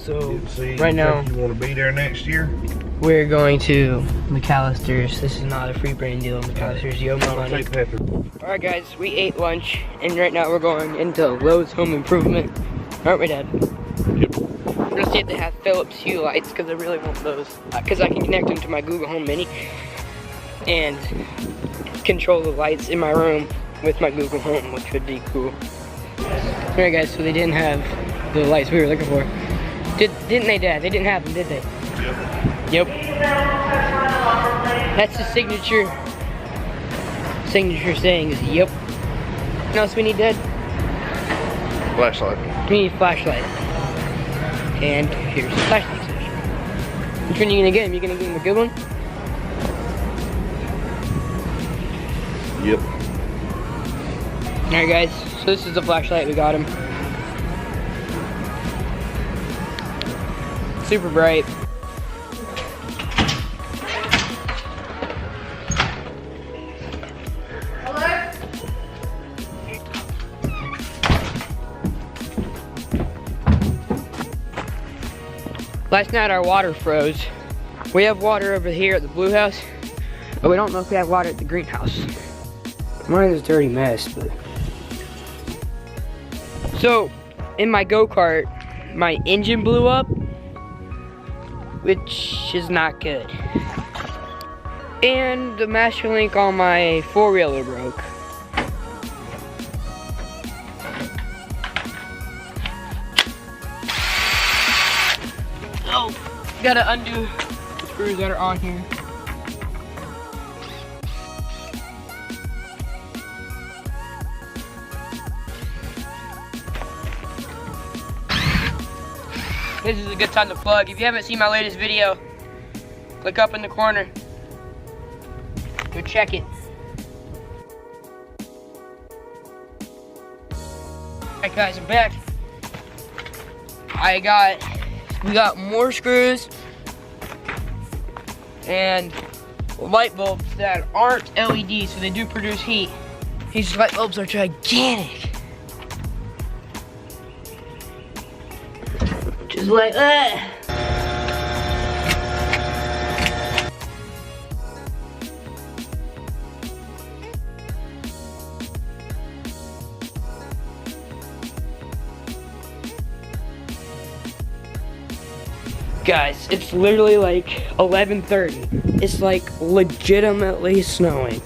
So See, right now you want to be there next year? we're going to McAllister's. This is not a free brand deal. McAllister's, yo money. Take that. Alright guys, we ate lunch and right now we're going into Lowe's Home Improvement. Aren't we, Dad? Yep. We're gonna see if they have Philips Hue lights because I really want those. Because I can connect them to my Google Home Mini and control the lights in my room with my Google Home, which would be cool. Alright guys, so they didn't have the lights we were looking for. Didn't they, Dad? They didn't have them, did they? Yep. Yep. That's the signature saying is yep. What else we need, Dad? Flashlight. We need a flashlight. And here's the flashlight station. Which one are you gonna get him? You gonna get him a good one? Yep. Alright guys, so this is the flashlight we got him. Super bright. Last night our water froze. We have water over here at the blue house, but we don't know if we have water at the greenhouse. Mine is a dirty mess, but. So, in my go-kart, my engine blew up, which is not good. And the master link on my four-wheeler broke. Oh, gotta undo the screws that are on here. This is a good time to plug. If you haven't seen my latest video, click up in the corner. Go check it. Alright guys, I'm back. We got more screws and light bulbs that aren't LEDs, so they do produce heat. These light bulbs are gigantic. Just like that. Guys, it's literally like 11:30. It's like legitimately snowing.